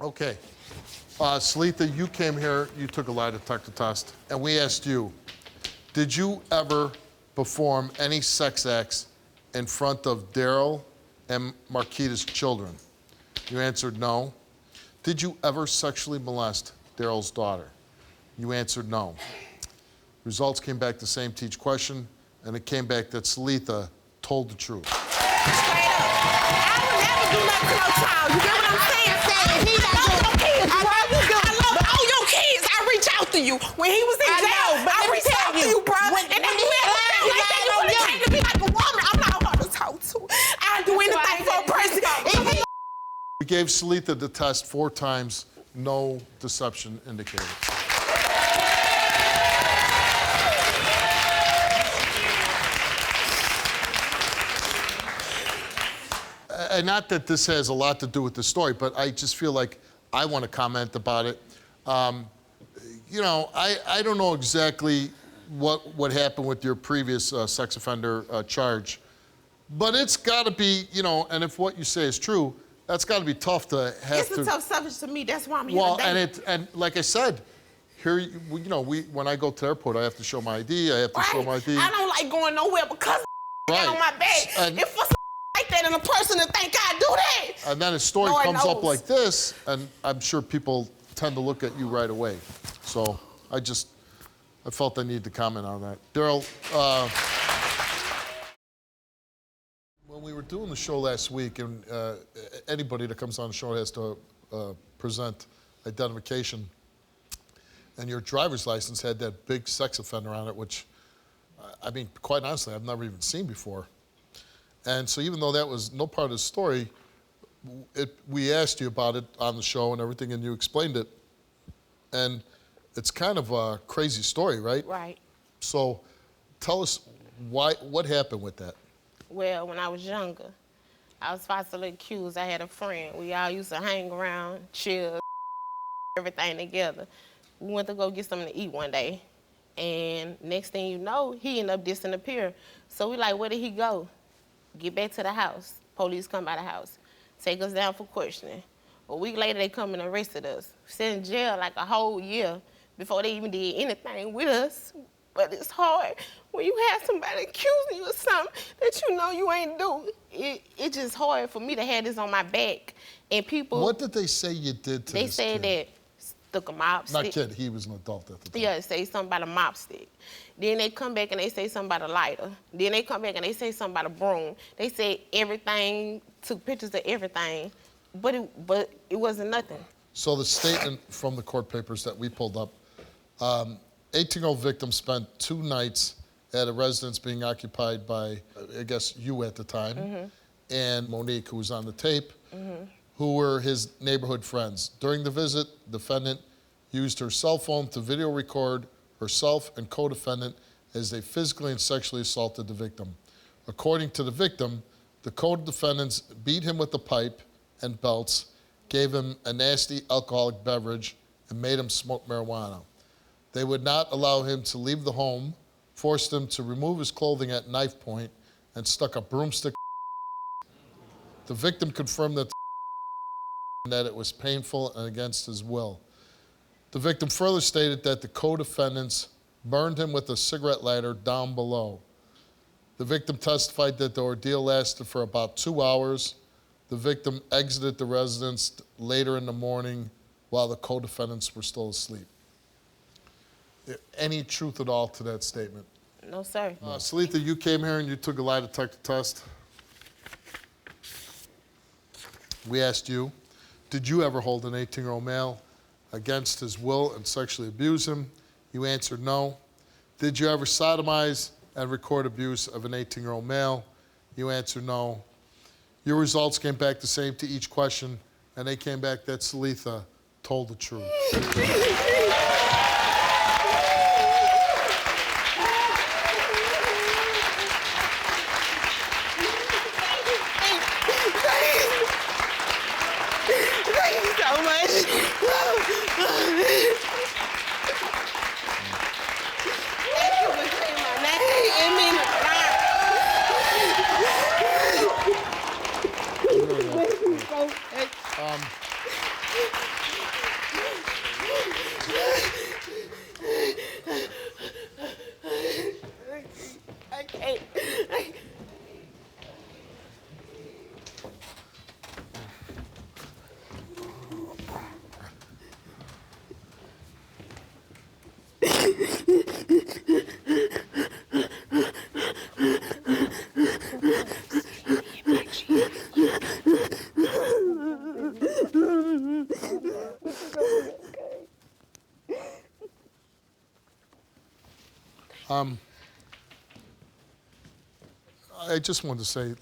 Okay. Seletha, you came here, you took a lie detector test, and we asked you, did you ever perform any sex acts in front of Daryl and Marquita's children? You answered no. Did you ever sexually molest Daryl's daughter? You answered no. Results came back the same to each question, and it came back that Seletha told the truth. Straight up. I would never do nothing to no child. You get what I'm saying? I love your kids. I love all your kids. I reach out to you. When he was in jail, I reached out to you, bro. And then you had to feel like that. You would have came to me like a woman. I'm not hard to talk to. I'd do anything for a person. We gave Seletha the test 4 times, no deception indicated. And not that this has a lot to do with the story, but I just feel like I want to comment about it. You know, I don't know exactly what happened with your previous sex offender charge, but it's got to be, you know, and if what you say is true, that's got to be tough to have It's a tough subject to me. That's why I'm here well, today. and like I said, here, you know, when I go to the airport, I have to show my ID. I have to show my ID. I don't like going nowhere because got on my back. And if for like that and a person to think I do that. And then a story Lord comes up knows. like this, and I'm sure people tend to look at you right away. So I felt I needed to comment on that. Daryl, when we were doing the show last week, and anybody that comes on the show has to present identification, and your driver's license had that big sex offender on it, which, I mean, quite honestly, I've never even seen before. And so even though that was no part of the story, we asked you about it on the show and everything, and you explained it. And it's kind of a crazy story, right? Right. So tell us what happened with that? Well, when I was younger, I was falsely accused. I had a friend. We all used to hang around, chill, everything together. We went to go get something to eat one day. And next thing you know, he ended up disappearing. So we like, where did he go? Get back to the house. Police come by the house. Take us down for questioning. A week later, they come and arrested us. Sat in jail like a whole year before they even did anything with us. But it's hard when you have somebody accusing you of something that you know you ain't do. It's just hard for me to have this on my back. And people... What did they say you did to They this said kid? that stuck a mop stick. Not kid, he was an adult at the time. Yeah, say something about a mop stick. Then they come back and they say something about a lighter. Then they come back and they say something about a broom. They said everything, took pictures of everything, but it wasn't nothing. So the statement from the court papers that we pulled up, 18-year-old victim spent 2 nights at a residence being occupied by, I guess, you at the time, and Monique, who was on the tape, who were his neighborhood friends. During the visit, defendant used her cell phone to video record herself and co-defendant as they physically and sexually assaulted the victim. According to the victim, the co-defendants beat him with a pipe and belts, gave him a nasty alcoholic beverage, and made him smoke marijuana. They would not allow him to leave the home, forced him to remove his clothing at knife point, and stuck a broomstick. The victim confirmed that it was painful and against his will. The victim further stated that the co-defendants burned him with a cigarette lighter down below. The victim testified that the ordeal lasted for about 2 hours. The victim exited the residence later in the morning while the co-defendants were still asleep. Any truth at all to that statement? No, sir. Seletha, you came here and you took a lie detector test. We asked you, did you ever hold an 18-year-old male against his will and sexually abuse him? You answered no. Did you ever sodomize and record abuse of an 18-year-old male? You answered no. Your results came back the same to each question, and they came back that Seletha told the truth. Thank you so much. Thank you for saying my name. It means a lot. Thank you so much. I just wanted to say,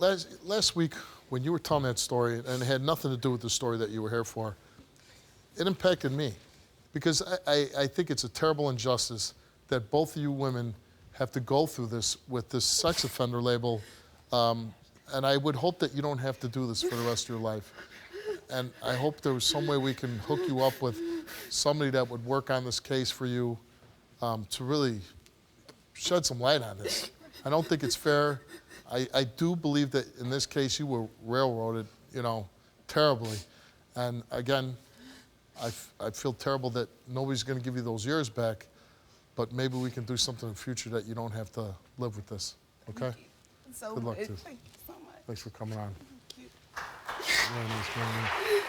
last week when you were telling that story, and it had nothing to do with the story that you were here for, it impacted me. Because I think it's a terrible injustice that both of you women have to go through this with this sex offender label. And I would hope that you don't have to do this for the rest of your life. And I hope there was some way we can hook you up with somebody that would work on this case for you to really shed some light on this. I don't think it's fair. I do believe that in this case you were railroaded, terribly. And again, I feel terrible that nobody's going to give you those years back, but maybe we can do something in the future that you don't have to live with this, okay? So Good luck, much. too. Thank you so much. Thanks for coming on. Thank you. Really nice meeting you.